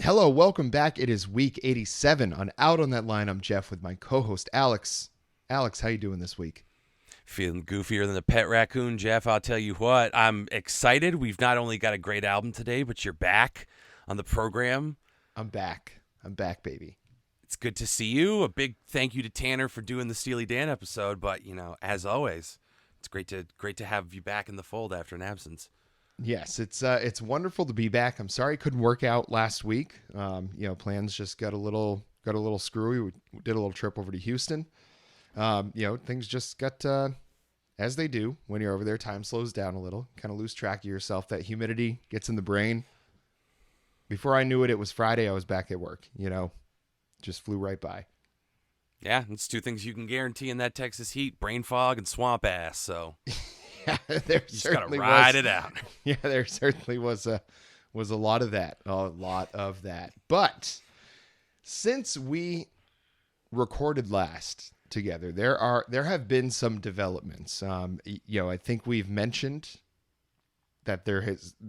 Hello, welcome back. It is week 87 on Out on That Line. I'm Geoff with my co-host Alex. Alex, how you doing this week? Feeling goofier than a pet raccoon, Geoff. I'll tell you what, I'm excited. We've not only got a great album today, but you're back on the program. I'm back. I'm back, baby. It's good to see you. A big thank you to Tanner for doing the Steely Dan episode. But, as always, it's great to have you back in the fold after an absence. Yes, it's wonderful to be back. I'm sorry it couldn't work out last week. Plans just got a little screwy. We did a little trip over to Houston. Things just got as they do when you're over there. Time slows down a little. Kind of lose track of yourself. That humidity gets in the brain. Before I knew it, it was Friday. I was back at work. Just flew right by. Yeah, it's two things you can guarantee in that Texas heat: brain fog and swamp ass. So. Yeah, you just gotta ride it out. Yeah, there certainly was a lot of that. But since we recorded last together, there have been some developments. I think we've mentioned that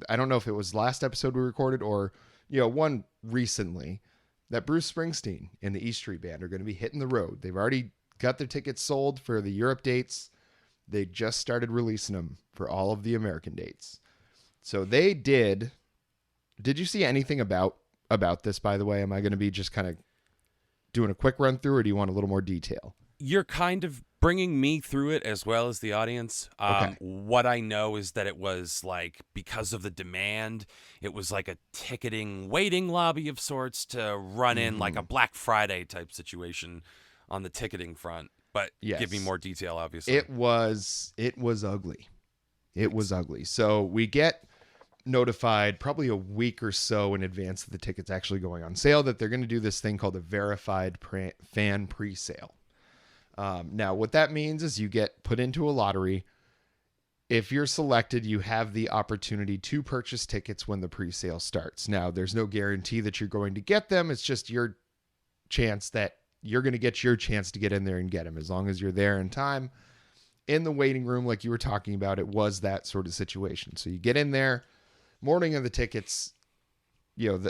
I don't know if it was last episode we recorded or one recently, that Bruce Springsteen and the E Street Band are going to be hitting the road. They've already got their tickets sold for the Europe dates. They just started releasing them for all of the American dates. So they did. Did you see anything about this, by the way? Am I going to be just kind of doing a quick run through, or do you want a little more detail? You're kind of bringing me through it as well as the audience. Okay. What I know is that it was like, because of the demand, it was like a ticketing waiting lobby of sorts to run in like a Black Friday type situation on the ticketing front. But Yes. Give me more detail, obviously. It was ugly. It was ugly. So we get notified probably a week or so in advance of the tickets actually going on sale that they're going to do this thing called a verified fan pre-sale. Now, what that means is you get put into a lottery. If you're selected, you have the opportunity to purchase tickets when the pre-sale starts. Now, there's no guarantee that you're going to get them. It's just your chance that you're going to get your chance to get in there and get them. As long as you're there in time in the waiting room, like you were talking about, it was that sort of situation. So you get in there, morning of the tickets,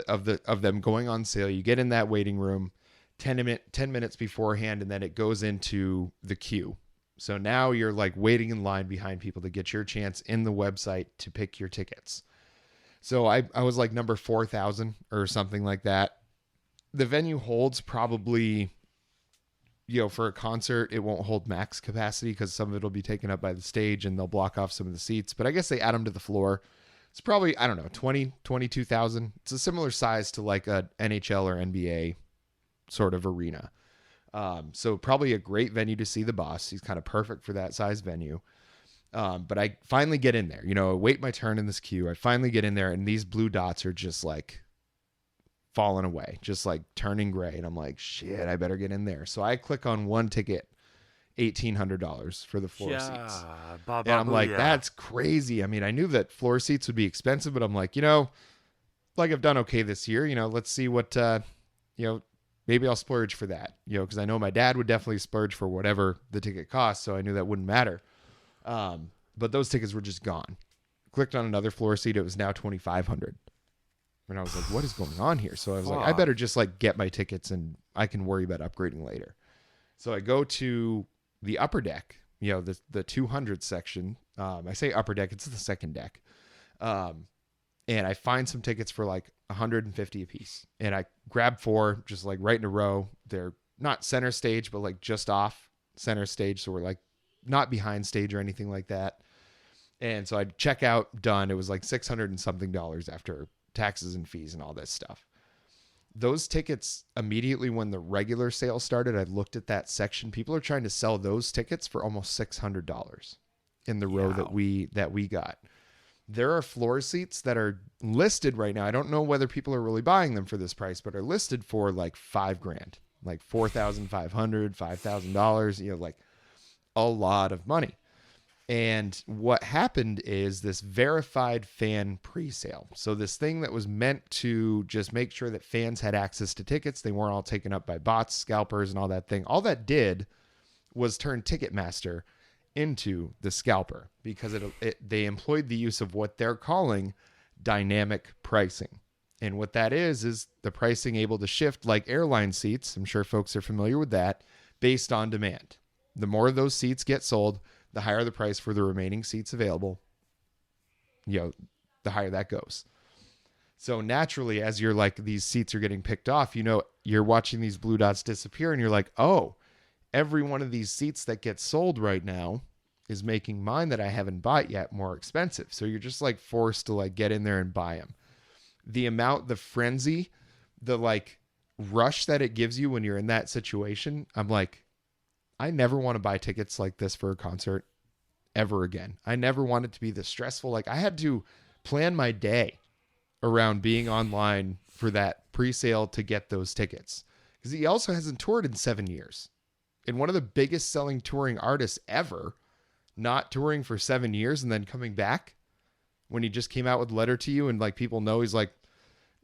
of them going on sale, you get in that waiting room 10 minutes beforehand, and then it goes into the queue. So now you're like waiting in line behind people to get your chance in the website to pick your tickets. So I was like number 4,000 or something like that. The venue holds probably, for a concert, it won't hold max capacity because some of it will be taken up by the stage and they'll block off some of the seats. But I guess they add them to the floor. It's probably, 22,000. It's a similar size to like a NHL or NBA sort of arena. So probably a great venue to see the boss. He's kind of perfect for that size venue. But I finally get in there. I wait my turn in this queue. I finally get in there, and these blue dots are just like falling away, just like turning gray. And I'm like, shit, I better get in there. So I click on one ticket, $1,800 for the floor seats. And I'm like, that's crazy. I mean, I knew that floor seats would be expensive, but I'm like, I've done okay this year. Let's see what, maybe I'll splurge for that, because I know my dad would definitely splurge for whatever the ticket costs. So I knew that wouldn't matter. But those tickets were just gone. Clicked on another floor seat. It was now $2,500. And I was like, what is going on here? So I was like, I better just like get my tickets and I can worry about upgrading later. So I go to the upper deck, the 200 section. I say upper deck, it's the second deck. And I find some tickets for like 150 a piece. And I grab 4 just like right in a row. They're not center stage, but like just off center stage. So we're like not behind stage or anything like that. And so I check out, done. It was like $600 and something after taxes and fees and all this stuff. Those tickets, immediately when the regular sale started, I looked at that section. People are trying to sell those tickets for almost $600 in the row that we got. There are floor seats that are listed right now. I don't know whether people are really buying them for this price, but are listed for like $5,000, like $4,500, $5,000, like a lot of money. And what happened is this verified fan pre-sale. So this thing that was meant to just make sure that fans had access to tickets, they weren't all taken up by bots, scalpers, and all that thing. All that did was turn Ticketmaster into the scalper, because they employed the use of what they're calling dynamic pricing. And what that is the pricing able to shift like airline seats. I'm sure folks are familiar with that, based on demand. The more of those seats get sold, the higher the price for the remaining seats available. The higher that goes. So naturally, as you're like, these seats are getting picked off, you're watching these blue dots disappear and you're like, oh, every one of these seats that gets sold right now is making mine that I haven't bought yet more expensive. So you're just like forced to like get in there and buy them. The frenzy, the like rush that it gives you when you're in that situation, I'm like, I never want to buy tickets like this for a concert ever again. I never want it to be this stressful. Like I had to plan my day around being online for that pre-sale to get those tickets. Because he also hasn't toured in 7 years. And one of the biggest selling touring artists ever, not touring for 7 years and then coming back when he just came out with Letter to You, and like people know he's like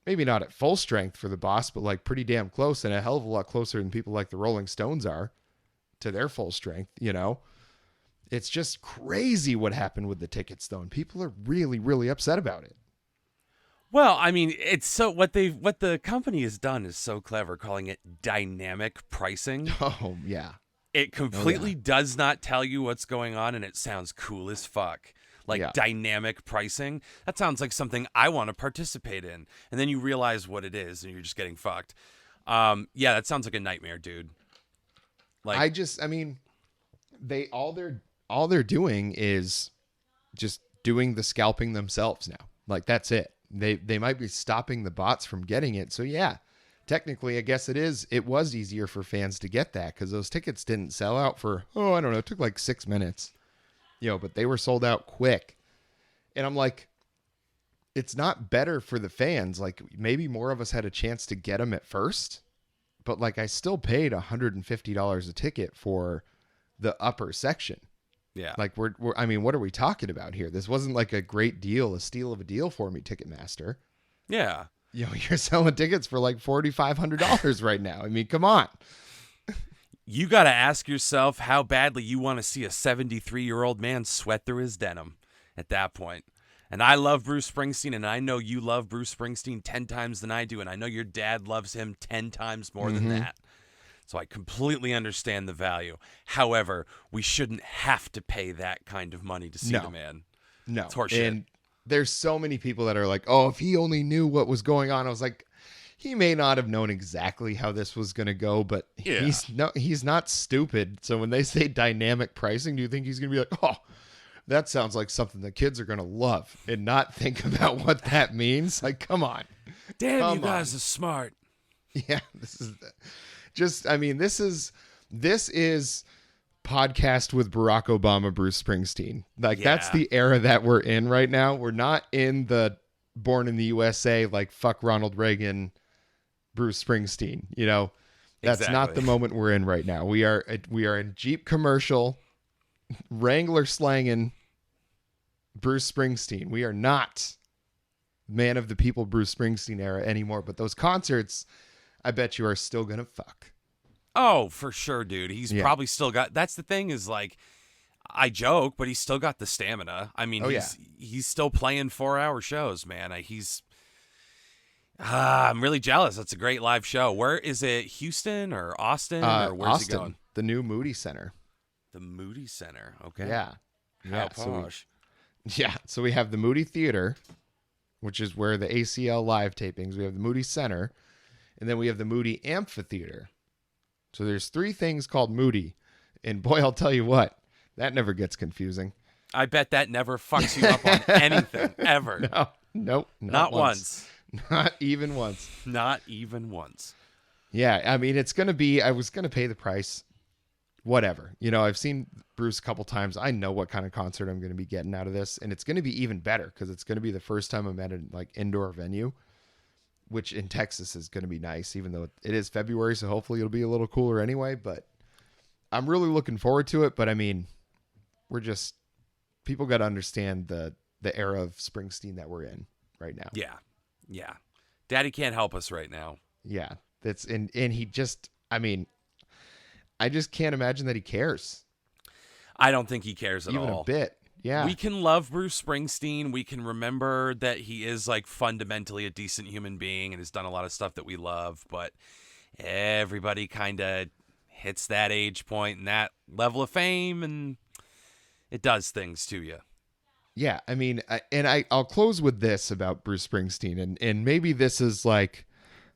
maybe not at full strength for the Boss, but like pretty damn close, and a hell of a lot closer than people like the Rolling Stones are to their full strength, It's just crazy what happened with the tickets though, and people are really, really upset about it. Well, I mean, it's so what the company has done is so clever, calling it dynamic pricing. Oh yeah. It completely does not tell you what's going on, and it sounds cool as fuck. Like dynamic pricing. That sounds like something I want to participate in. And then you realize what it is, and you're just getting fucked. That sounds like a nightmare, dude. Like all they're doing is just doing the scalping themselves now. Like that's it. They might be stopping the bots from getting it. So yeah, technically I guess it was easier for fans to get that because those tickets didn't sell out for, I don't know, it took like 6 minutes. But they were sold out quick. And I'm like, it's not better for the fans. Like maybe more of us had a chance to get them at first, but like I still paid $150 a ticket for the upper section. Yeah. Like what are we talking about here? This wasn't like a great deal, a steal of a deal for me, Ticketmaster. Yeah. You're selling tickets for like $4,500 right now. I mean, come on. You got to ask yourself how badly you want to see a 73-year-old man sweat through his denim at that point. And I love Bruce Springsteen, and I know you love Bruce Springsteen 10 times than I do, and I know your dad loves him 10 times more than that. So I completely understand the value. However, we shouldn't have to pay that kind of money to see the man. No. It's horseshit. And there's so many people that are like, oh, if he only knew what was going on. I was like, he may not have known exactly how this was going to go, but he's not stupid. So when they say dynamic pricing, do you think he's going to be like, oh, that sounds like something the kids are going to love and not think about what that means? Like, come on. Damn, you guys are smart. Yeah, this is podcast with Barack Obama, Bruce Springsteen. Like that's the era that we're in right now. We're not in the born in the USA, like fuck Ronald Reagan, Bruce Springsteen, that's not the moment we're in right now. We are in Jeep commercial, Wrangler slanging Bruce Springsteen. We are not man of the people Bruce Springsteen era anymore, but those concerts, I bet you are still going to fuck. Oh, for sure, dude. He's probably still got, that's the thing is like, I joke, but he's still got the stamina. I mean, he's still playing 4-hour shows, man. I'm really jealous. That's a great live show. Where is it? Houston or Austin? Or where's Austin, he going? The new Moody Center. The Moody Center. Okay. Yeah. How posh. So we have the Moody Theater, which is where the ACL live tapings. We have the Moody Center, and then we have the Moody Amphitheater. So there's 3 things called Moody, and boy, I'll tell you what, that never gets confusing. I bet that never fucks you up on anything ever. Nope. Not once. Not even once. Not even once. Yeah, I mean, it's going to be, I was going to pay the price, whatever. I've seen Bruce a couple times. I know what kind of concert I'm going to be getting out of this, and it's going to be even better because it's going to be the first time I'm at an indoor venue, which in Texas is going to be nice, even though it is February, so hopefully it'll be a little cooler anyway, but I'm really looking forward to it. But I mean, people got to understand the era of Springsteen that we're in right now. Yeah. Daddy can't help us right now. Yeah. And he just, I mean, I just can't imagine that he cares. I don't think he cares at all. Even a bit. Yeah. We can love Bruce Springsteen. We can remember that he is like fundamentally a decent human being and has done a lot of stuff that we love, but everybody kind of hits that age point and that level of fame, and it does things to you. Yeah, I mean, I'll close with this about Bruce Springsteen, and maybe this is like,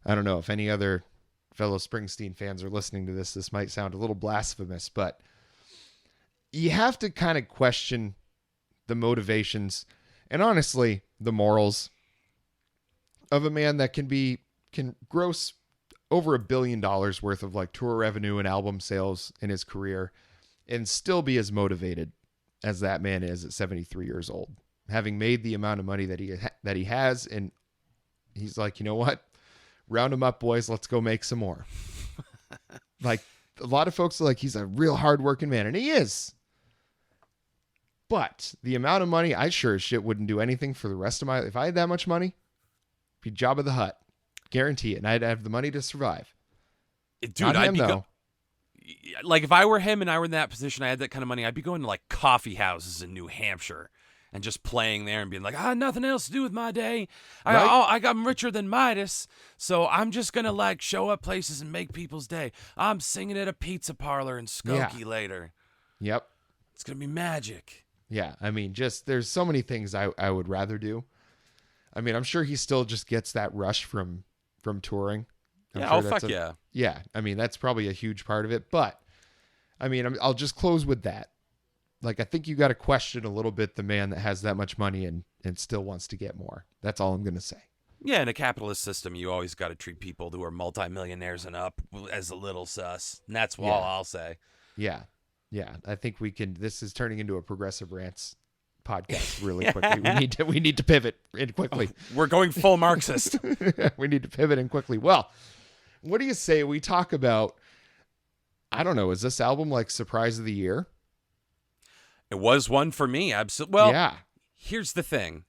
I don't know if any other fellow Springsteen fans are listening to this. This might sound a little blasphemous, but you have to kind of question the motivations and honestly the morals of a man that can gross over $1 billion worth of like tour revenue and album sales in his career and still be as motivated as that man is at 73 years old, having made the amount of money that he has. And he's like, you know what? Round them up, boys. Let's go make some more. Like, a lot of folks are like, he's a real hardworking man, and he is. But the amount of money, I sure as shit wouldn't do anything for the rest of my life. If I had that much money, it'd be Jabba the Hutt. Guarantee it. And I'd have the money to survive. Dude, Not him, though. Like, if I were him and I were in that position, I had that kind of money, I'd be going to like coffee houses in New Hampshire and just playing there and being like, nothing else to do with my day. I'm richer than Midas, so I'm just going to like show up places and make people's day. I'm singing at a pizza parlor in Skokie later. Yep. It's going to be magic. Yeah, I mean, just there's so many things I would rather do. I mean, I'm sure he still just gets that rush from touring. Fuck yeah. Yeah, I mean, that's probably a huge part of it. But, I mean, I'll just close with that. Like, I think you got to question a little bit the man that has that much money and still wants to get more. That's all I'm going to say. Yeah, in a capitalist system, you always got to treat people who are multimillionaires and up as a little sus. And that's all I'll say. Yeah. Yeah, I think we can. This is turning into a progressive rants podcast really quickly. We need to pivot in quickly. We're going full Marxist. We need to pivot in quickly. Well, what do you say we talk about? I don't know. Is this album like surprise of the year? It was one for me. Absolutely. Well, yeah. Here's the thing.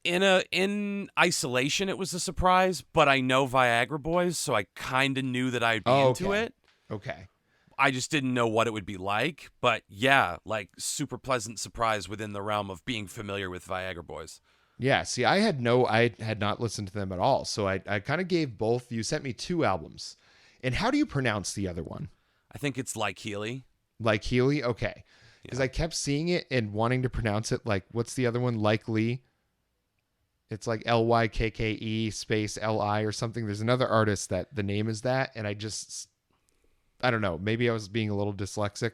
In isolation, it was a surprise, but I know Viagra Boys, so I kind of knew that I'd be into it. Okay. I just didn't know what it would be like, but yeah, like super pleasant surprise within the realm of being familiar with Viagra Boys. Yeah, see, I had not listened to them at all, so I kind of gave both. You sent me 2 albums. And how do you pronounce the other one? I think it's Like Healy. Like Healy? Okay. Because I kept seeing it and wanting to pronounce it like, what's the other one? Like Lee? It's like Lykke space Li or something. There's another artist that the name is that, and I don't know. Maybe I was being a little dyslexic,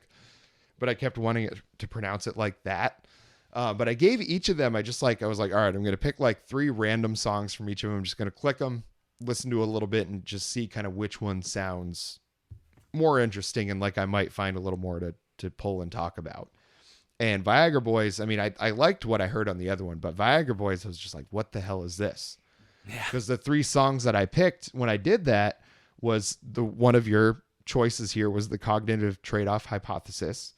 but I kept wanting it to pronounce it like that. But I gave each of them, I was like, all right, I'm going to pick like 3 random songs from each of them. I'm just going to click them, listen to a little bit, and just see kind of which one sounds more interesting and like I might find a little more to pull and talk about. And Viagra Boys, I mean, I liked what I heard on the other one, but Viagra Boys, I was just like, what the hell is this? Yeah. Because the 3 songs that I picked when I did that was one of your choices here was the cognitive trade-off hypothesis,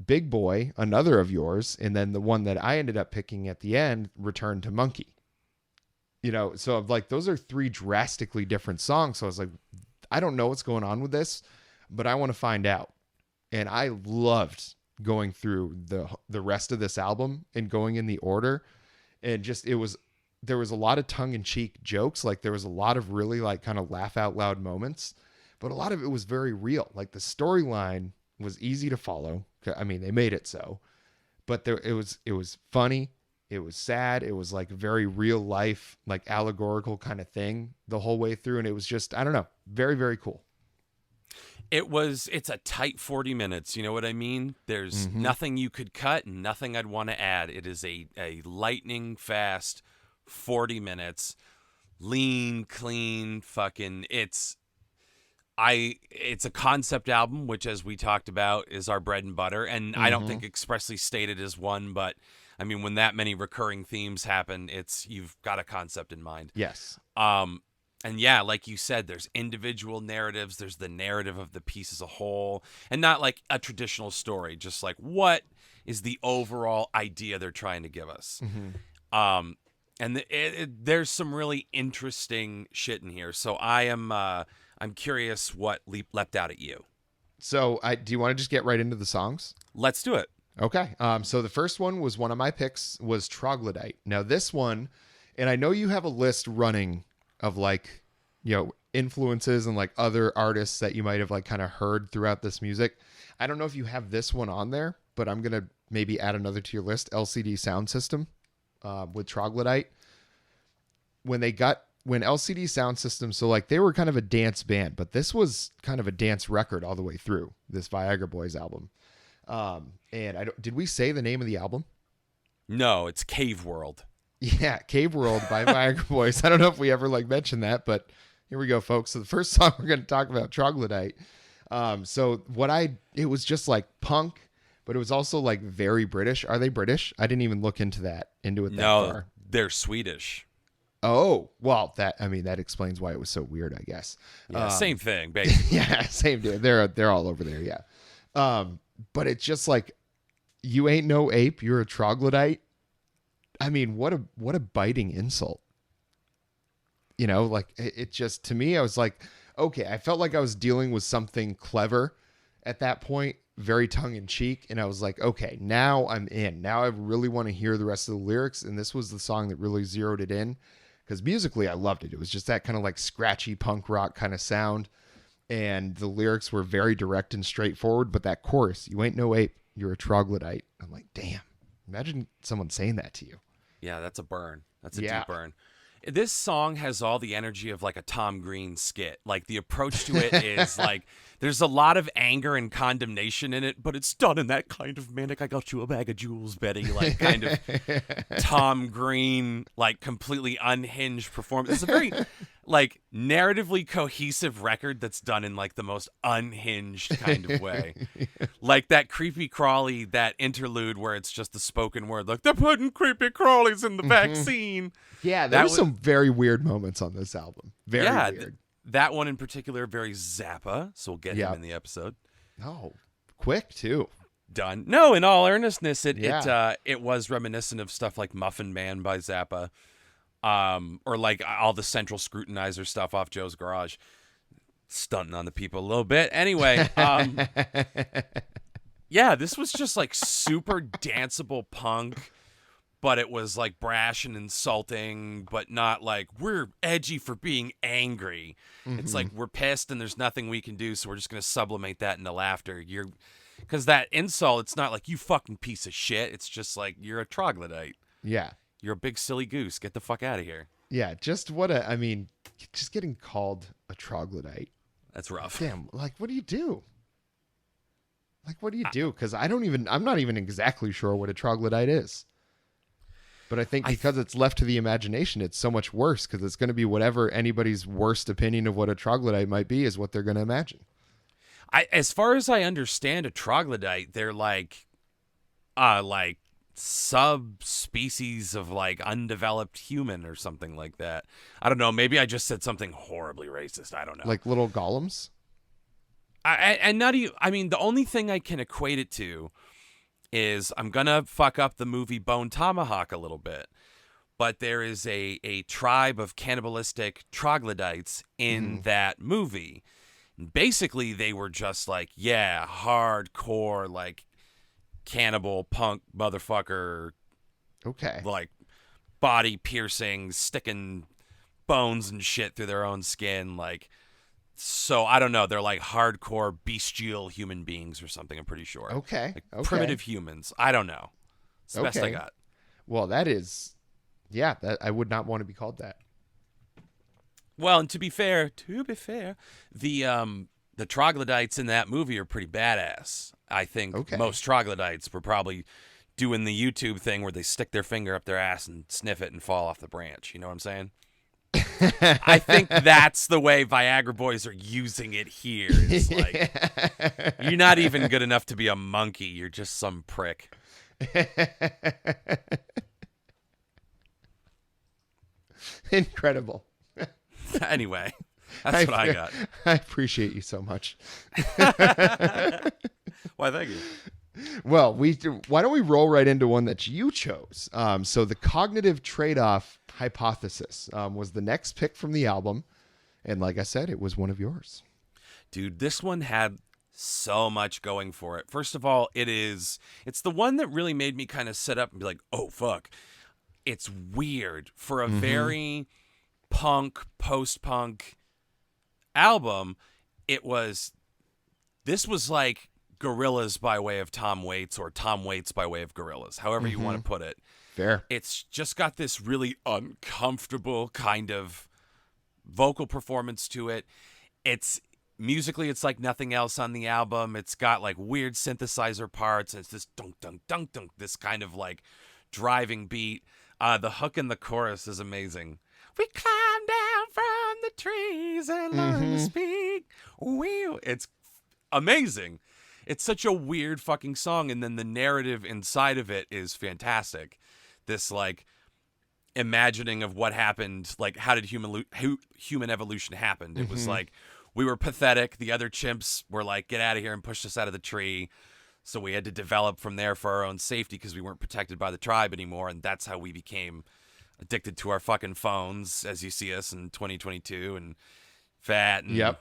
Big Boy, another of yours, and then the one that I ended up picking at the end, Return to Monkey. You know, so like those are 3 drastically different songs. So I was like, I don't know what's going on with this, but I want to find out. And I loved going through the rest of this album and going in the order, and just there was a lot of tongue-in-cheek jokes. Like there was a lot of really like kind of laugh out loud moments. But a lot of it was very real. Like the storyline was easy to follow. I mean, they made it so. But it was funny. It was sad. It was like very real life, like allegorical kind of thing the whole way through. And it was just, I don't know, very, very cool. It's a tight 40 minutes. You know what I mean? There's nothing you could cut and nothing I'd want to add. It is a lightning fast 40 minutes. Lean, clean, fucking, it's a concept album, which, as we talked about, is our bread and butter. And I don't think expressly stated as one, but I mean, when that many recurring themes happen, you've got a concept in mind. Yes. And yeah, like you said, there's individual narratives. There's the narrative of the piece as a whole, and not like a traditional story, just like what is the overall idea they're trying to give us. And there's some really interesting shit in here. So I'm curious what leapt out at you. So do you want to just get right into the songs? Let's do it. Okay. So the first one was one of my picks was Troglodyte. Now this one, and I know you have a list running of like, influences and like other artists that you might have like kind of heard throughout this music. I don't know if you have this one on there, but I'm going to maybe add another to your list, LCD Sound System with Troglodyte. When LCD Sound System, so like they were kind of a dance band, but this was kind of a dance record all the way through, this Viagra Boys album. And did we say the name of the album? No, it's Cave World. Yeah, Cave World by Viagra Boys. I don't know if we ever like mentioned that, but here we go, folks. So the first song we're going to talk about, Troglodyte. It was just like punk, but it was also like very British. Are they British? I didn't even look into it that far. They're Swedish. Oh, well, that explains why it was so weird, I guess. Yeah, same thing, basically. Yeah, same dude. They're all over there, yeah. But it's just like, you ain't no ape, you're a troglodyte. I mean, what a biting insult. Like it just, to me, I was like, okay, I felt like I was dealing with something clever at that point, very tongue in cheek. And I was like, okay, now I'm in. Now I really want to hear the rest of the lyrics. And this was the song that really zeroed it in. Because musically, I loved it. It was just that kind of like scratchy punk rock kind of sound. And the lyrics were very direct and straightforward. But that chorus, you ain't no ape, you're a troglodyte. I'm like, damn, imagine someone saying that to you. Yeah, that's a burn. That's a deep burn. This song has all the energy of like a Tom Green skit. Like the approach to it is like there's a lot of anger and condemnation in it, but it's done in that kind of manic, I got you a bag of jewels, Betty, like kind of Tom Green, like completely unhinged performance. It's a very like narratively cohesive record that's done in like the most unhinged kind of way. Like that creepy crawly, that interlude where it's just the spoken word, like they're putting creepy crawlies in the vaccine. Yeah, there were some very weird moments on this album. Very weird. That one in particular, very Zappa, so we'll get him in the episode. Oh, quick too. Done. No, in all earnestness, it was reminiscent of stuff like Muffin Man by Zappa, or like all the Central Scrutinizer stuff off Joe's Garage. Stunting on the people a little bit. Anyway, yeah, this was just like super danceable punk. But it was like brash and insulting, but not like we're edgy for being angry. Mm-hmm. It's like we're pissed and there's nothing we can do, so we're just going to sublimate that into laughter. Because that insult, it's not like you fucking piece of shit. It's just like you're a troglodyte. Yeah. You're a big silly goose. Get the fuck out of here. Yeah, just just getting called a troglodyte. That's rough. Damn, like what do you do? Like what do you do? Because I'm not even exactly sure what a troglodyte is. But I think because it's left to the imagination, it's so much worse because it's going to be whatever anybody's worst opinion of what a troglodyte might be is what they're going to imagine. As far as I understand, a troglodyte, they're like subspecies of like undeveloped human or something like that. I don't know. Maybe I just said something horribly racist. I don't know. Like little golems? The only thing I can equate it to is I'm going to fuck up the movie Bone Tomahawk a little bit, but there is a tribe of cannibalistic troglodytes in that movie. And basically, they were just like, yeah, hardcore, like cannibal punk motherfucker. Okay. Like body piercings, sticking bones and shit through their own skin. Like, so I don't know. They're like hardcore bestial human beings or something. I'm pretty sure. Okay. Like primitive humans. I don't know. It's the best I got. Well, that I would not want to be called that. Well, and to be fair, the troglodytes in that movie are pretty badass. I think most troglodytes were probably doing the YouTube thing where they stick their finger up their ass and sniff it and fall off the branch. You know what I'm saying? I think that's the way Viagra Boys are using it here. It's like, you're not even good enough to be a monkey. You're just some prick. Incredible. Anyway, that's what I got. I appreciate you so much. Why, thank you. Well, why don't we roll right into one that you chose? So the cognitive trade-off hypothesis was the next pick from the album. And like I said, it was one of yours. Dude, this one had so much going for it. First of all, it's the one that really made me kind of sit up and be like, oh, fuck. It's weird for a very punk, post-punk album. This was like Gorillaz by way of Tom Waits, or Tom Waits by way of Gorillaz, however you want to put it. Fair. It's just got this really uncomfortable kind of vocal performance to it. It's musically, it's like nothing else on the album. It's got like weird synthesizer parts. And it's this dunk, dunk, dunk, dunk, this kind of like driving beat. The hook in the chorus is amazing. We climb down from the trees and learn to speak. It's amazing. It's such a weird fucking song. And then the narrative inside of it is fantastic. This like imagining of what happened, like how did human evolution happen. It was like, we were pathetic. The other chimps were like, get out of here, and pushed us out of the tree. So we had to develop from there for our own safety because we weren't protected by the tribe anymore. And that's how we became addicted to our fucking phones, as you see us in 2022, and fat and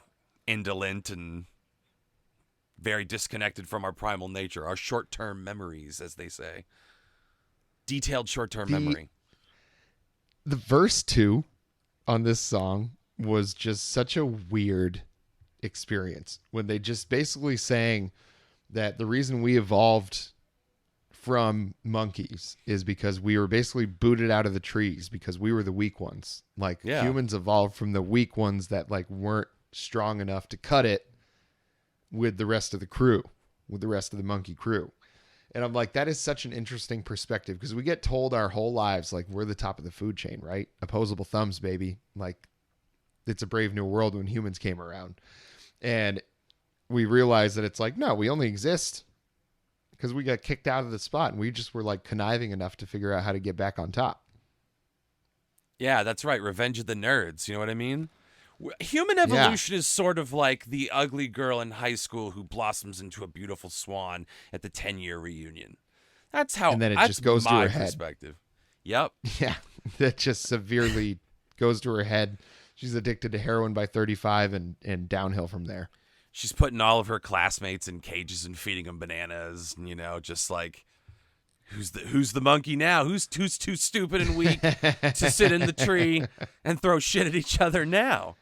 indolent and very disconnected from our primal nature, our short-term memories, as they say. Detailed short-term memory. The verse 2 on this song was just such a weird experience, when they just basically saying that the reason we evolved from monkeys is because we were basically booted out of the trees because we were the weak ones. Like humans evolved from the weak ones that like weren't strong enough to cut it with the rest of the crew, with the rest of the monkey crew. And I'm like, that is such an interesting perspective, because we get told our whole lives, like, we're the top of the food chain, right? Opposable thumbs, baby. Like, it's a brave new world when humans came around. And we realize that it's like, no, we only exist because we got kicked out of the spot, and we just were like conniving enough to figure out how to get back on top. Yeah, that's right. Revenge of the nerds. You know what I mean? Human evolution is sort of like the ugly girl in high school who blossoms into a beautiful swan at the 10-year reunion. That's how. And then it that's just goes to my her head. Perspective. Yep. Yeah, that just severely goes to her head. She's addicted to heroin by 35 and downhill from there. She's putting all of her classmates in cages and feeding them bananas. You know, just like, who's the monkey now? Who's too stupid and weak to sit in the tree and throw shit at each other now?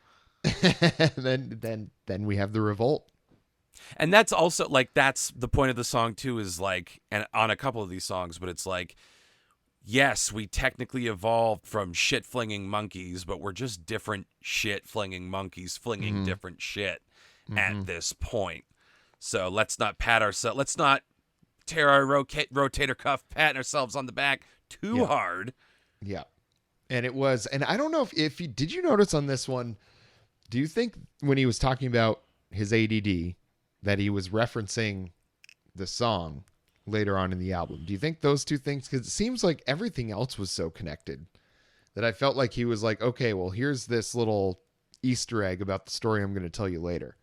then we have the revolt. And that's also like, that's the point of the song too, is like, and on a couple of these songs, but it's like, yes, we technically evolved from shit flinging monkeys, but we're just different shit flinging monkeys flinging different shit at this point. So let's not let's not tear our rotator cuff patting ourselves on the back too hard. Yeah. And it was, and I don't know if you, did you notice on this one, do you think when he was talking about his ADD that he was referencing the song later on in the album? Do you think those two things, because it seems like everything else was so connected that I felt like he was like, okay, well, here's this little Easter egg about the story I'm going to tell you later.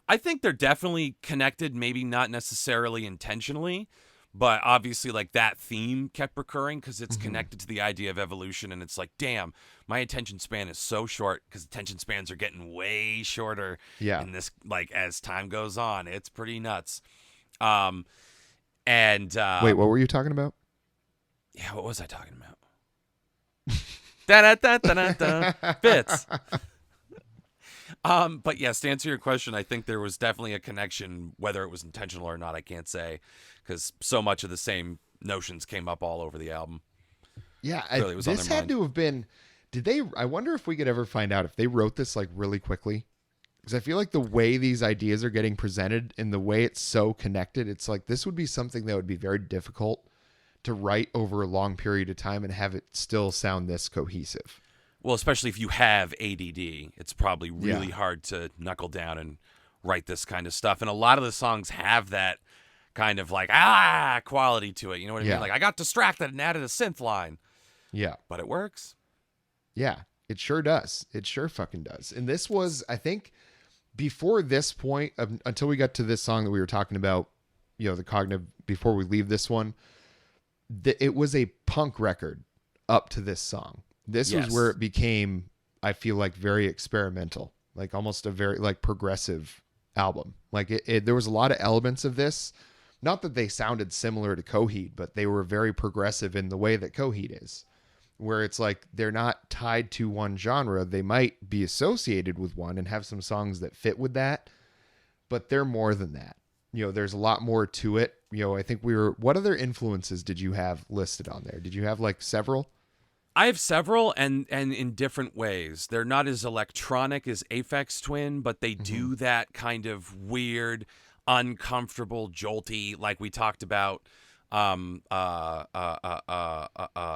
I think they're definitely connected, maybe not necessarily intentionally, but obviously like that theme kept recurring because it's connected to the idea of evolution. And it's like, damn, my attention span is so short, because attention spans are getting way shorter in this, like, as time goes on. It's pretty nuts. Wait, what were you talking about? Yeah, what was I talking about? Da-da-da-da-da-da. Bits. But yes, to answer your question, I think there was definitely a connection, whether it was intentional or not, I can't say, because so much of the same notions came up all over the album. Yeah, this had to have been, I wonder if we could ever find out if they wrote this like really quickly, because I feel like the way these ideas are getting presented and the way it's so connected, it's like this would be something that would be very difficult to write over a long period of time and have it still sound this cohesive. Well, especially if you have ADD, it's probably really hard to knuckle down and write this kind of stuff. And a lot of the songs have that kind of like, quality to it. You know what I mean? Like, I got distracted and added a synth line. Yeah. But it works. Yeah, it sure does. It sure fucking does. And this was, I think, before this point, until we got to this song that we were talking about, you know, the cognitive, before we leave this one, it was a punk record up to this song. This was where it became, I feel like, very experimental, like almost a very like progressive album. Like there was a lot of elements of this. Not that they sounded similar to Coheed, but they were very progressive in the way that Coheed is, where it's like they're not tied to one genre. They might be associated with one and have some songs that fit with that, but they're more than that. There's a lot more to it. I think what other influences did you have listed on there? Did you have like several? I have several, and in different ways. They're not as electronic as Aphex Twin, but they do that kind of weird, uncomfortable, jolty, like we talked about,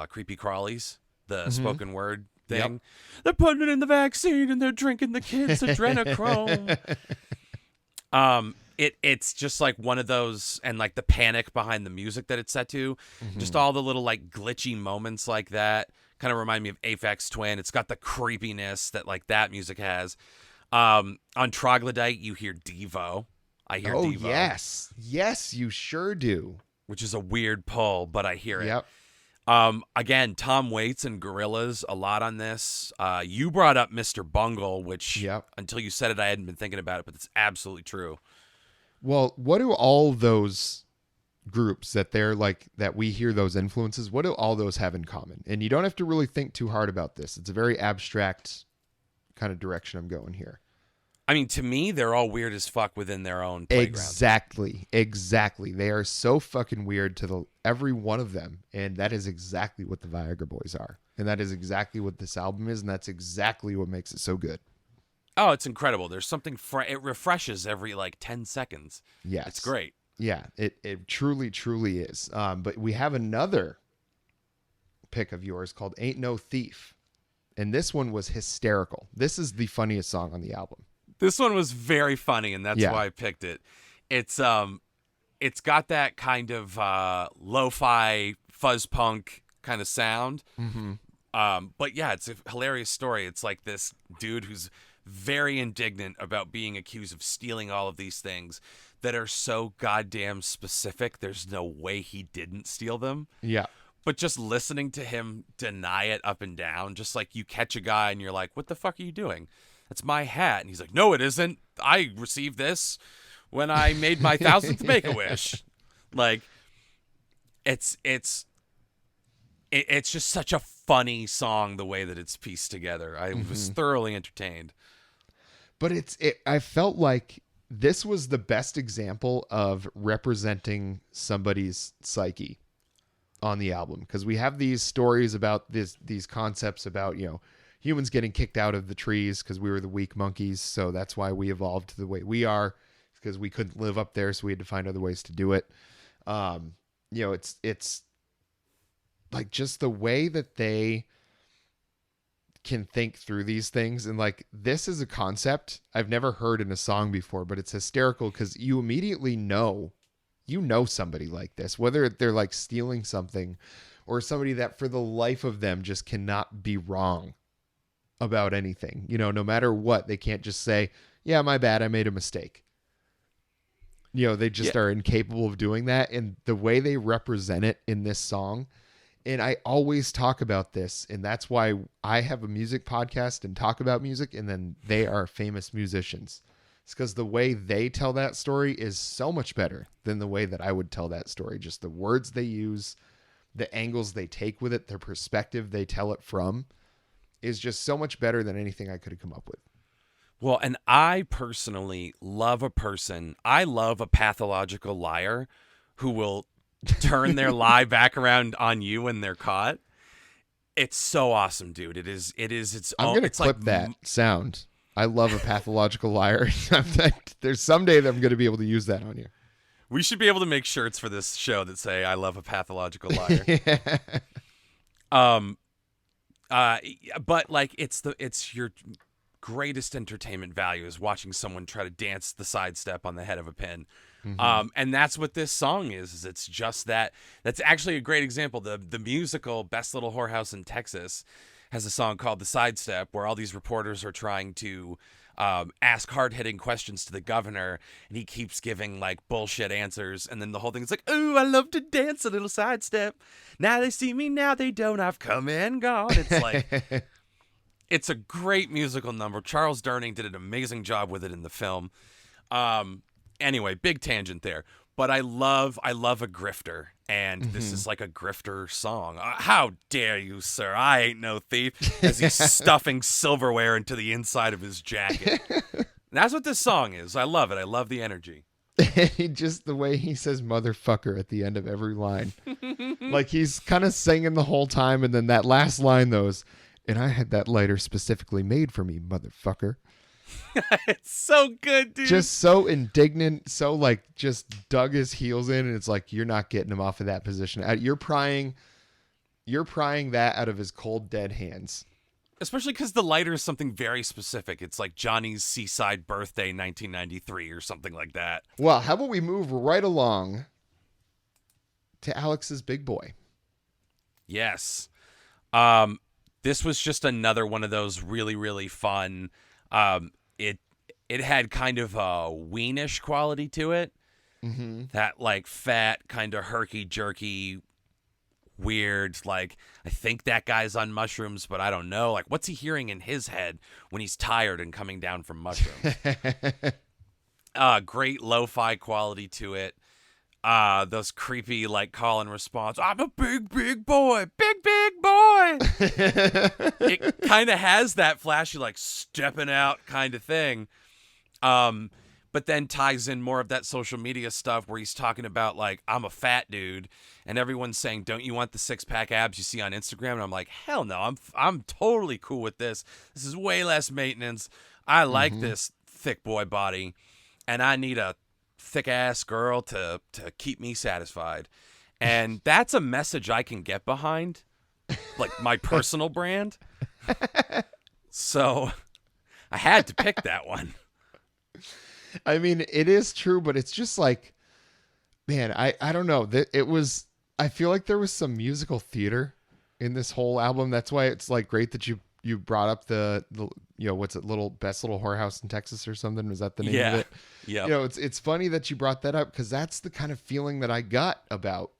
Creepy Crawlies, the spoken word thing. Yep. They're putting it in the vaccine and they're drinking the kids' adrenochrome. It's just like one of those, and like the panic behind the music that it's set to, just all the little like glitchy moments like that kind of remind me of Aphex Twin. It's got the creepiness that like that music has. On Troglodyte, you hear Devo. I hear Devo. Yes, you sure do. Which is a weird pull, but I hear it. Yep. Again, Tom Waits and Gorillaz a lot on this. You brought up Mr. Bungle, which until you said it, I hadn't been thinking about it, but it's absolutely true. Well, what do all those groups that we hear those influences, what do all those have in common? And you don't have to really think too hard about this. It's a very abstract kind of direction I'm going here. I mean, to me, they're all weird as fuck within their own playground. Exactly. They are so fucking weird to every one of them. And that is exactly what the Viagra Boys are. And that is exactly what this album is. And that's exactly what makes it so good. Oh, it's incredible. There's something, it refreshes every like 10 seconds. Yes. It's great. Yeah, it truly, truly is. But we have another pick of yours called Ain't No Thief. And this one was hysterical. This is the funniest song on the album. This one was very funny, and that's why I picked it. It's got that kind of lo-fi fuzz punk kind of sound. But yeah, it's a hilarious story. It's like this dude who's very indignant about being accused of stealing all of these things that are so goddamn specific. There's no way he didn't steal them. Yeah. But just listening to him deny it up and down, just like you catch a guy and you're like, what the fuck are you doing? That's my hat. And he's like, no, it isn't. I received this when I made my 1000th Make-A-Wish. Like, it's just such a funny song, the way that it's pieced together. I was thoroughly entertained. But I felt like this was the best example of representing somebody's psyche on the album, because we have these stories about these concepts about, humans getting kicked out of the trees because we were the weak monkeys. So that's why we evolved the way we are, because we couldn't live up there. So we had to find other ways to do it. It's like just the way that they can think through these things. And like, this is a concept I've never heard in a song before, but it's hysterical because you immediately know somebody like this, whether they're like stealing something or somebody that for the life of them just cannot be wrong about anything, no matter what. They can't just say, yeah, my bad, I made a mistake. They just are incapable of doing that. And the way they represent it in this song, and I always talk about this, and that's why I have a music podcast and talk about music, and then they are famous musicians. It's because the way they tell that story is so much better than the way that I would tell that story. Just the words they use, the angles they take with it, their perspective they tell it from is just so much better than anything I could have come up with. Well, and I personally love a pathological liar who will turn their lie back around on you when they're caught. It's so awesome, dude. It is. I'm going to clip like, that sound. I love a pathological liar. There's someday that I'm going to be able to use that on you. We should be able to make shirts for this show that say, I love a pathological liar. But like, it's your greatest entertainment value is watching someone try to dance the sidestep on the head of a pin. And that's what this song is it's just that. That's actually a great example. The musical Best Little Whorehouse in Texas has a song called The Sidestep, where all these reporters are trying to ask hard-hitting questions to the governor, and he keeps giving like bullshit answers, and then the whole thing is like, ooh, I love to dance a little sidestep. Now they see me, now they don't. I've come and gone. It's like, it's a great musical number. Charles Durning did an amazing job with it in the film. Anyway, big tangent there. But I love a grifter, and this Mm-hmm. is like a grifter song. How dare you, sir? I ain't no thief. As he's stuffing silverware into the inside of his jacket. And that's what this song is. I love it. I love the energy. Just the way he says motherfucker at the end of every line. Like he's kind of singing the whole time, and then that last line though is, and I had that lighter specifically made for me, motherfucker. It's so good, dude. Just so indignant, so like just dug his heels in, and it's like you're not getting him off of that position. You're prying that out of his cold dead hands. Especially because the lighter is something very specific. It's like Johnny's Seaside Birthday 1993 or something like that. Well, how about we move right along to Alex's Big Boy? Yes. This was just another one of those really, really fun. It had kind of a weenish quality to it. Mm-hmm. That like fat, kind of herky jerky, weird. Like I think that guy's on mushrooms, but I don't know. Like what's he hearing in his head when he's tired and coming down from mushrooms? Great lo-fi quality to it. Those creepy like call and response. I'm a big boy, big boy. It kind of has that flashy like stepping out kind of thing. But then ties in more of that social media stuff where he's talking about like, I'm a fat dude, and everyone's saying, don't you want the 6-pack abs you see on Instagram? And I'm like, hell no, I'm totally cool with this. This is way less maintenance. I like this thick boy body, and I need a thick ass girl to keep me satisfied. And that's a message I can get behind, like my personal brand. So I had to pick that one. I mean, it is true, but it's just like, man, I don't know. I feel like there was some musical theater in this whole album. That's why it's like great that you brought up the what's it, best little whorehouse in Texas or something? Was that the name of it? Yeah. It's funny that you brought that up because that's the kind of feeling that I got about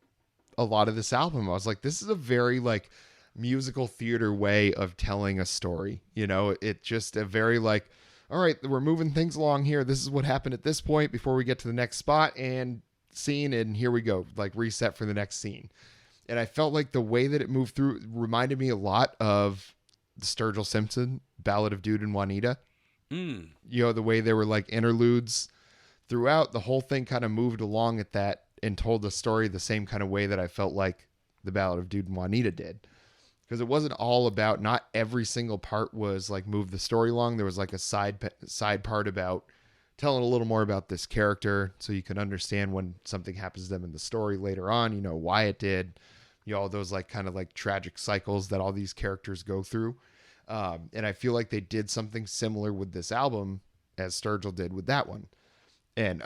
a lot of this album. I was like, this is a very like musical theater way of telling a story. It just a very like, all right, we're moving things along here. This is what happened at this point before we get to the next spot and scene, and here we go, like reset for the next scene. And I felt like the way that it moved through reminded me a lot of the Sturgill Simpson Ballad of Dude and Juanita. The way there were like interludes throughout. The whole thing kind of moved along at that and told the story the same kind of way that I felt like the Ballad of Dude and Juanita did. Because it wasn't all about, not every single part was like move the story along. There was like a side part about telling a little more about this character so you can understand when something happens to them in the story later on, why it did, all those like kind of like tragic cycles that all these characters go through. And I feel like they did something similar with this album as Sturgill did with that one. And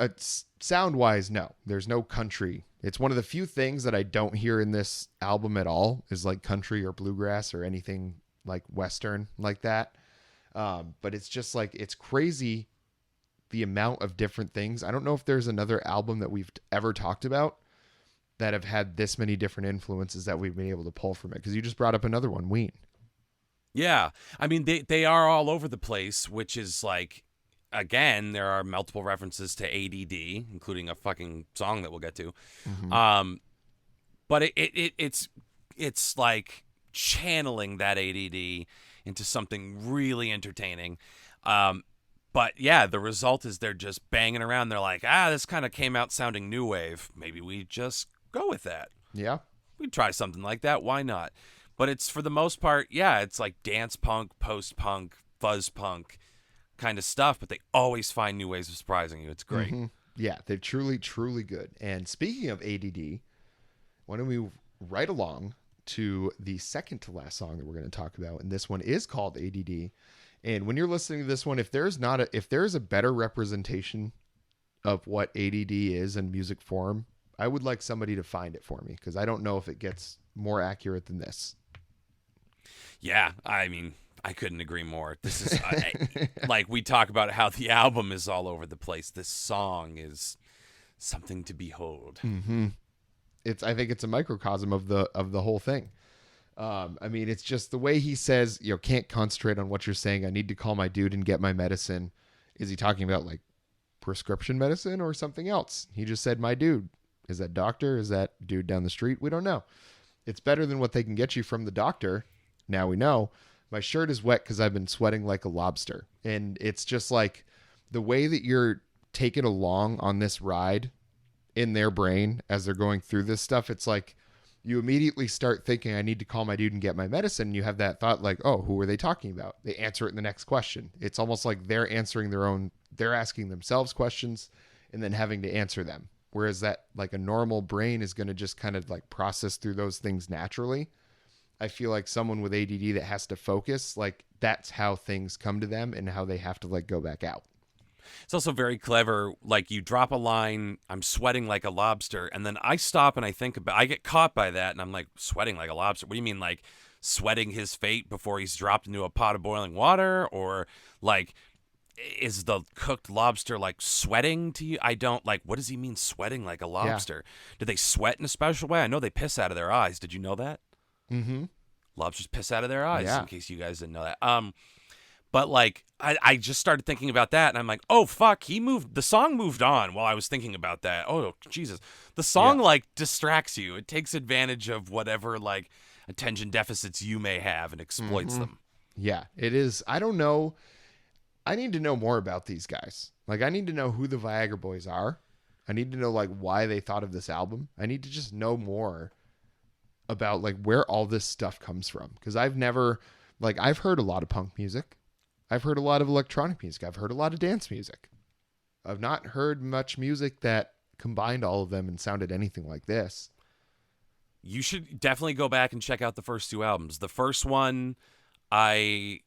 sound wise, no, there's no country. It's one of the few things that I don't hear in this album at all is like country or bluegrass or anything like Western like that. But it's just like, it's crazy the amount of different things. I don't know if there's another album that we've ever talked about that have had this many different influences that we've been able to pull from it. Because you just brought up another one, Ween. Yeah. I mean, they are all over the place, which is like, again, there are multiple references to ADD, including a fucking song that we'll get to. But it's like channeling that ADD into something really entertaining. But yeah, the result is they're just banging around. They're like, this kind of came out sounding new wave. Maybe we just go with that. Yeah. We'd try something like that. Why not? But it's, for the most part, yeah, it's like dance punk, post-punk, fuzz punk kind of stuff, but they always find new ways of surprising you. It's great. Yeah, they're truly, truly good. And speaking of ADD, why don't we move right along to the second to last song that we're going to talk about? And this one is called ADD. And when you're listening to this one, if there's a better representation of what ADD is in music form, I would like somebody to find it for me, because I don't know if it gets more accurate than this. Yeah, I mean, I couldn't agree more. This is like, we talk about how the album is all over the place. This song is something to behold. I think it's a microcosm of the whole thing. I mean, it's just the way he says, can't concentrate on what you're saying. I need to call my dude and get my medicine. Is he talking about like prescription medicine or something else. He just said, my dude. Is that doctor? Is that dude down the street? We don't know. It's better than what they can get you from the doctor. Now we know. My shirt is wet because I've been sweating like a lobster. And it's just like the way that you're taken along on this ride in their brain as they're going through this stuff. It's like you immediately start thinking, I need to call my dude and get my medicine. And you have that thought like, oh, who are they talking about? They answer it in the next question. It's almost like they're answering they're asking themselves questions and then having to answer them. Whereas that like a normal brain is going to just kind of like process through those things naturally. I feel like someone with ADD that has to focus, like that's how things come to them and how they have to like go back out. It's also very clever. Like you drop a line, I'm sweating like a lobster. And then I stop and I think about, I get caught by that. And I'm like, sweating like a lobster. What do you mean? Like sweating his fate before he's dropped into a pot of boiling water? Or like, is the cooked lobster like sweating to you? I don't like, what does he mean sweating like a lobster? Yeah. Do they sweat in a special way? I know they piss out of their eyes. Did you know that? Mm-hmm. Lobsters piss out of their eyes, in case you guys didn't know that. But like, I just started thinking about that and I'm like, oh fuck, the song moved on while I was thinking about that. Oh, Jesus. The song like distracts you. It takes advantage of whatever like attention deficits you may have and exploits them. Yeah, it is. I don't know. I need to know more about these guys. Like, I need to know who the Viagra Boys are. I need to know, like, why they thought of this album. I need to just know more about, like, where all this stuff comes from. Because I've heard a lot of punk music. I've heard a lot of electronic music. I've heard a lot of dance music. I've not heard much music that combined all of them and sounded anything like this. You should definitely go back and check out the first two albums. The first one, I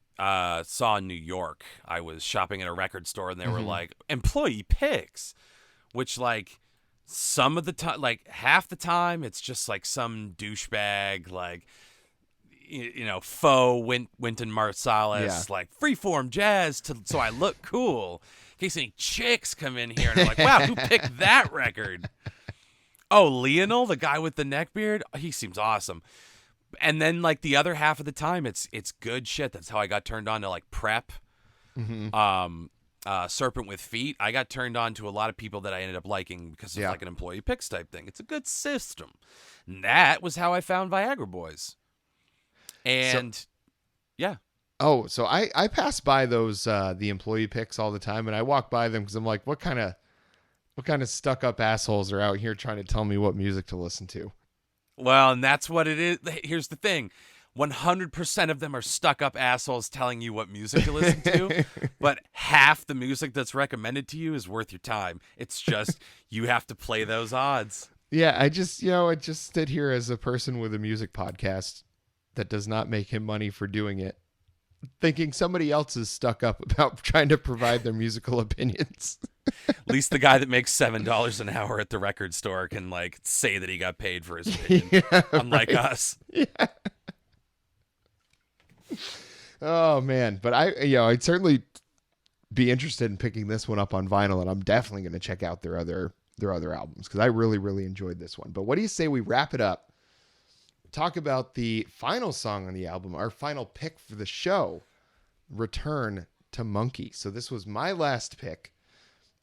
saw in New York. I was shopping at a record store and they were like, employee picks, which like some of the time, like half the time it's just like some douchebag, like, you know, faux Wynton Marsalis, like freeform jazz so I look cool. In case any chicks come in here and they're like, wow, who picked that record? Oh, Lionel, the guy with the neck beard? He seems awesome. And then like the other half of the time it's good shit. That's how I got turned on to like Prep, Serpent with Feet. I got turned on to a lot of people that I ended up liking because of like an employee picks type thing. It's a good system. And that was how I found Viagra Boys. And Oh, so I pass by those the employee picks all the time, and I walk by them because I'm like, what kind of stuck up assholes are out here trying to tell me what music to listen to? Well, and that's what it is. Here's the thing. 100% of them are stuck-up assholes telling you what music to listen to, but half the music that's recommended to you is worth your time. It's just you have to play those odds. Yeah, I just sit here as a person with a music podcast that does not make him money for doing it, thinking somebody else is stuck up about trying to provide their musical opinions. At least the guy that makes $7 an hour at the record store can like say that he got paid for his opinion, unlike us. Yeah. Oh man, but I'd certainly be interested in picking this one up on vinyl, and I'm definitely going to check out their other albums because I really, really enjoyed this one. But what do you say we wrap it up? Talk about the final song on the album, our final pick for the show, Return to Monkey. So this was my last pick.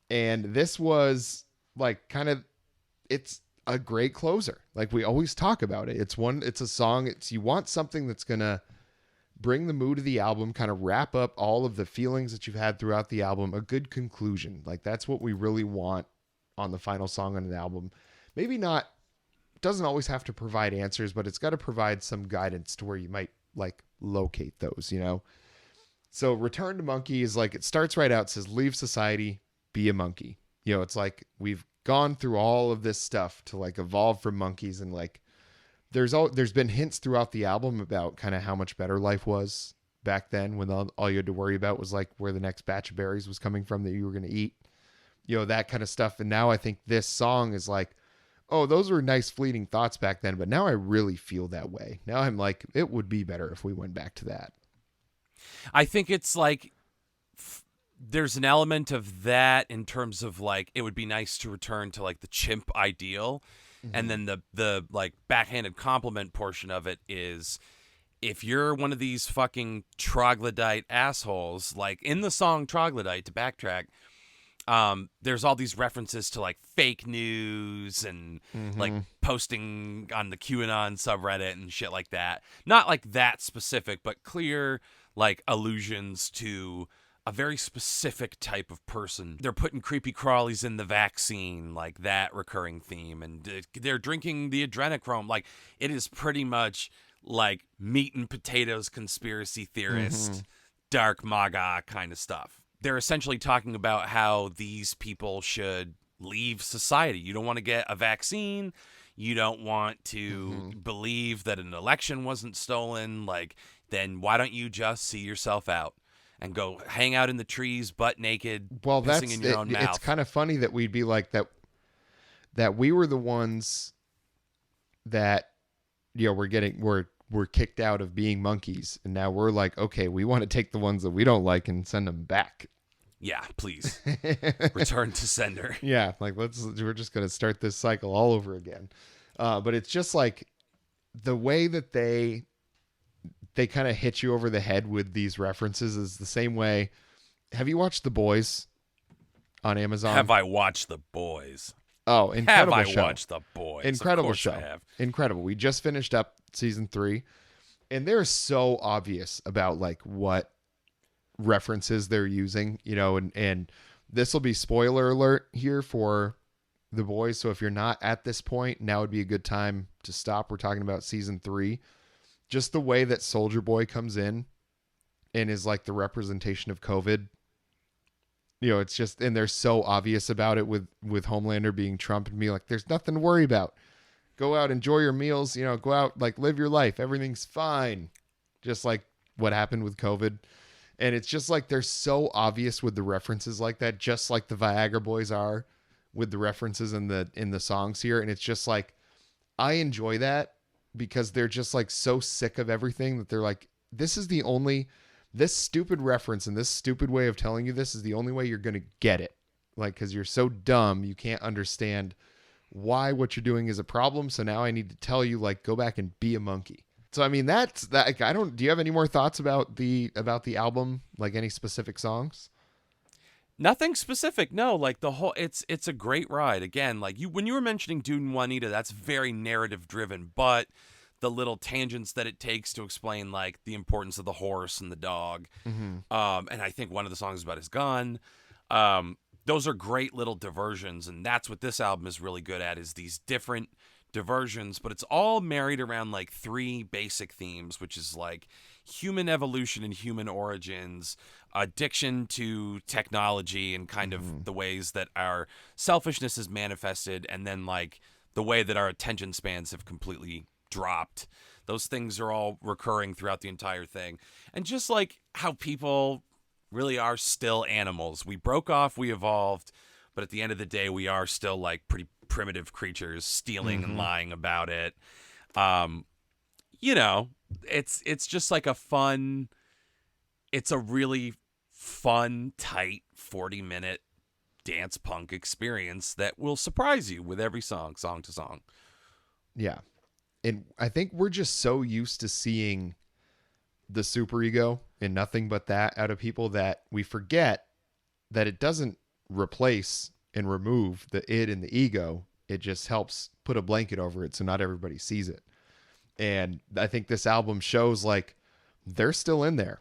And this was like it's a great closer. Like we always talk about it. It's a song. You want something that's going to bring the mood of the album, kind of wrap up all of the feelings that you've had throughout the album, a good conclusion. Like that's what we really want on the final song on an album. Maybe not, doesn't always have to provide answers, but it's got to provide some guidance to where you might like locate those, you know? So Return to Monkey is like, it starts right out, says, leave society, be a monkey. You know, it's like we've gone through all of this stuff to like evolve from monkeys, and like there's been hints throughout the album about kind of how much better life was back then when all you had to worry about was like where the next batch of berries was coming from that you were going to eat, you know, that kind of stuff. And now I think this song is like, oh, those were nice fleeting thoughts back then, but now I really feel that way. Now I'm like, it would be better if we went back to that. I think it's like there's an element of that in terms of like it would be nice to return to like the chimp ideal, and then the like backhanded compliment portion of it is if you're one of these fucking troglodyte assholes, like in the song Troglodyte, to backtrack, there's all these references to like fake news and like posting on the QAnon subreddit and shit like that. Not like that specific, but clear like allusions to a very specific type of person. They're putting creepy crawlies in the vaccine, like that recurring theme, and they're drinking the adrenochrome. Like, it is pretty much like meat and potatoes conspiracy theorist, dark MAGA kind of stuff. They're essentially talking about how these people should leave society. You don't want to get a vaccine. You don't want to believe that an election wasn't stolen. Like, then why don't you just see yourself out and go hang out in the trees, butt naked, pissing in your own mouth? It's kind of funny that we'd be like that. That we were the ones that, you know, we're kicked out of being monkeys, and now we're like, okay, we want to take the ones that we don't like and send them back. Yeah, please return to sender. Yeah, like we're just gonna start this cycle all over again. But it's just like the way that they kind of hit you over the head with these references is the same way. Have you watched The Boys on Amazon? Have I watched The Boys? Oh, incredible show. Have I watched The Boys? Incredible of course show. I have. Incredible. We just finished up season 3, and they're so obvious about like what references they're using, you know, and this will be spoiler alert here for The Boys. So if you're not at this point, now would be a good time to stop. We're talking about season 3. Just the way that Soldier Boy comes in and is like the representation of COVID. You know, it's just, and they're so obvious about it with Homelander being Trump and being like, there's nothing to worry about. Go out, enjoy your meals, you know, go out, like live your life. Everything's fine. Just like what happened with COVID. And it's just like, they're so obvious with the references like that, just like the Viagra Boys are with the references in the songs here. And it's just like, I enjoy that because they're just like so sick of everything that they're like, this stupid reference and this stupid way of telling you this is the only way you're going to get it. Like, because you're so dumb, you can't understand why what you're doing is a problem. So now I need to tell you, like, go back and be a monkey. So, I mean, that's that. Do you have any more thoughts about the album? Like any specific songs? Nothing specific. No, like the whole, it's a great ride. Again, like when you were mentioning Dude and Juanita, that's very narrative driven, but the little tangents that it takes to explain like the importance of the horse and the dog. And I think one of the songs is about his gun. Those are great little diversions. And that's what this album is really good at, is these different diversions, but it's all married around like 3 basic themes, which is like human evolution and human origins, addiction to technology and kind of the ways that our selfishness is manifested, and then like the way that our attention spans have completely dropped. Those things are all recurring throughout the entire thing. And just like how people really are still animals. We broke off, we evolved, but at the end of the day, we are still like pretty primitive creatures, stealing and lying about it. You know, it's just like it's a really fun, tight 40-minute dance punk experience that will surprise you with every song to song. Yeah. And I think we're just so used to seeing the superego and nothing but that out of people that we forget that it doesn't replace and remove the id and the ego. It just helps put a blanket over it so not everybody sees it. And I think this album shows like they're still in there,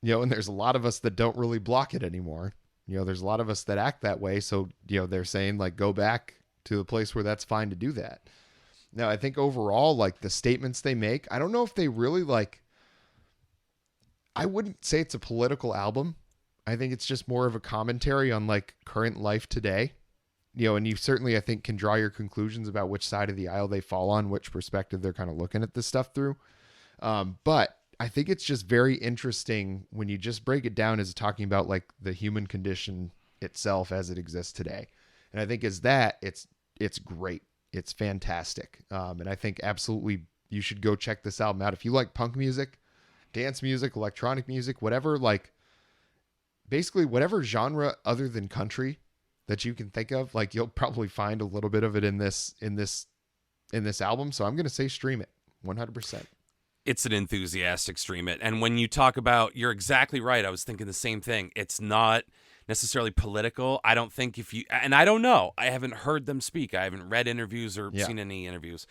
you know, and there's a lot of us that don't really block it anymore. You know, there's a lot of us that act that way. So, you know, they're saying like, go back to the place where that's fine to do that. Now, I think overall, like the statements they make, I don't know if they really like, I wouldn't say it's a political album. I think it's just more of a commentary on like current life today, you know, and you certainly, I think, can draw your conclusions about which side of the aisle they fall on, which perspective they're kind of looking at this stuff through. But I think it's just very interesting when you just break it down as talking about like the human condition itself as it exists today. And I think as that, it's great. It's fantastic. And I think absolutely you should go check this album out. If you like punk music, dance music, electronic music, whatever, like basically whatever genre other than country that you can think of, like you'll probably find a little bit of it in this album. So I'm going to say stream it 100%. It's an enthusiastic stream it. And when you talk about, you're exactly right. I was thinking the same thing. It's not necessarily political. I don't think and I don't know. I haven't heard them speak. I haven't read interviews or seen any interviews.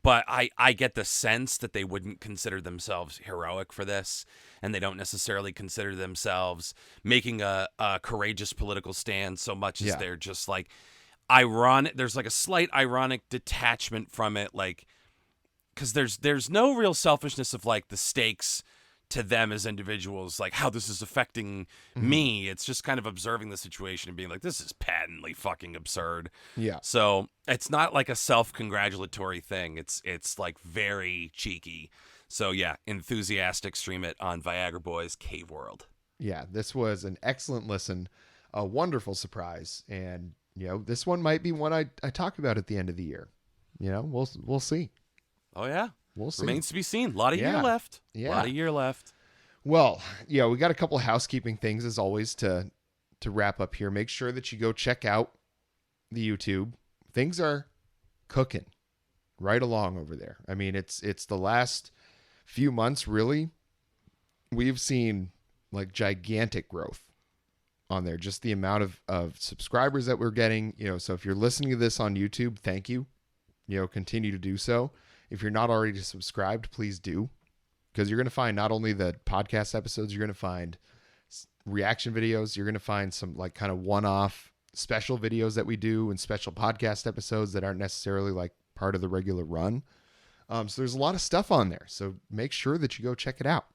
But I get the sense that they wouldn't consider themselves heroic for this, and they don't necessarily consider themselves making a courageous political stand so much as they're just like ironic. There's like a slight ironic detachment from it, like, because there's no real selfishness of like the stakes to them as individuals, like how this is affecting me. It's just kind of observing the situation and being like, this is patently fucking absurd. Yeah. So it's not like a self-congratulatory thing. It's like very cheeky. So yeah, enthusiastic, stream it on Viagra Boys Cave World. Yeah, this was an excellent listen, a wonderful surprise, and this one might be one I talk about at the end of the year. We'll see. Oh yeah. We'll see. Remains to be seen. A lot of year left. Yeah. A lot of year left. Well, we got a couple of housekeeping things as always to wrap up here. Make sure that you go check out the YouTube. Things are cooking right along over there. I mean, it's the last few months, really, we've seen like gigantic growth on there. Just the amount of subscribers that we're getting, so if you're listening to this on YouTube, thank you. Continue to do so. If you're not already subscribed, please do, because you're going to find not only the podcast episodes, you're going to find reaction videos. You're going to find some like kind of one-off special videos that we do and special podcast episodes that aren't necessarily like part of the regular run. So there's a lot of stuff on there. So make sure that you go check it out.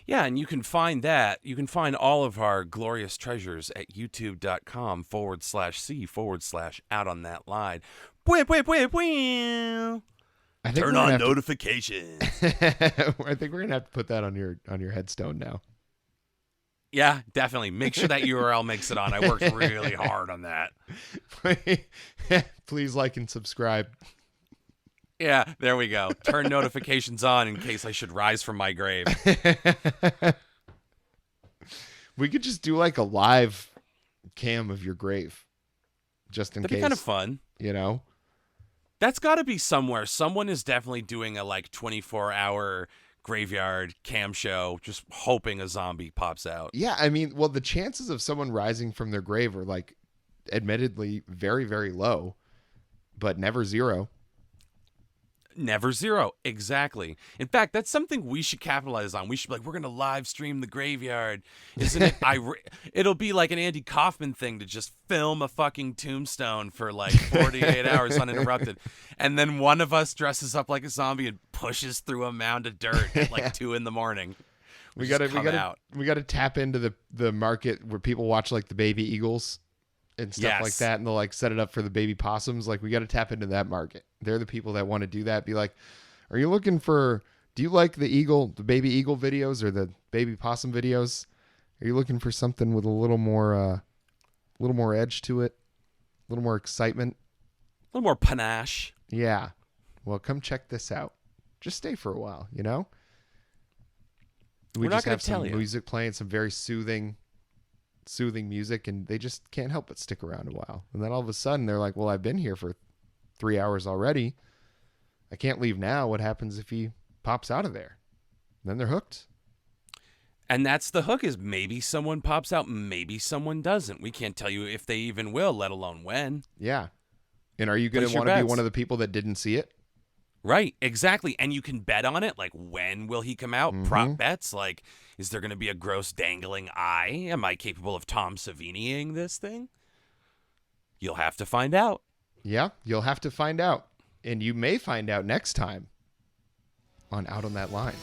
Yeah, and you can find that. You can find all of our glorious treasures at youtube.com/C/outonthatline. Turn on notifications. I think we're gonna have to put that on your headstone now. Yeah, definitely. Make sure that URL makes it on. I worked really hard on that. Please like and subscribe. Yeah, there we go. Turn notifications on in case I should rise from my grave. We could just do like a live cam of your grave, just in case. That'd be kind of fun. That's got to be somewhere. Someone is definitely doing a like 24-hour graveyard cam show, just hoping a zombie pops out. Yeah, I mean, well, the chances of someone rising from their grave are like, admittedly, very, very low, but never zero. Never zero. Exactly. In fact, that's something we should capitalize on. We should be like, we're going to live stream the graveyard. Isn't it? It'll be like an Andy Kaufman thing to just film a fucking tombstone for like 48 hours uninterrupted. And then one of us dresses up like a zombie and pushes through a mound of dirt at like 2 a.m. We gotta tap into the market where people watch like the baby eagles and stuff like that, and they'll like set it up for the baby possums. Like, we got to tap into that market. They're the people that want to do that. Be like, do you like the baby eagle videos or the baby possum videos? Are you looking for something with a little more edge to it, a little more excitement, a little more panache? Yeah. Well, come check this out. Just stay for a while, We're not going to tell you. Music playing, some very soothing music, and they just can't help but stick around a while. And then all of a sudden they're like, well, I've been here for 3 hours already. I can't leave now. What happens if he pops out of there? And then they're hooked. And that's the hook, is maybe someone pops out, maybe someone doesn't. We can't tell you if they even will, let alone when. Yeah. And are you going to want to be one of the people that didn't see it? Right, exactly. And you can bet on it. Like, when will he come out? Prop bets. Like, is there going to be a gross dangling eye? Am I capable of Tom Savini-ing this thing? You'll have to find out. Yeah, you'll have to find out. And you may find out next time on Out on That Line.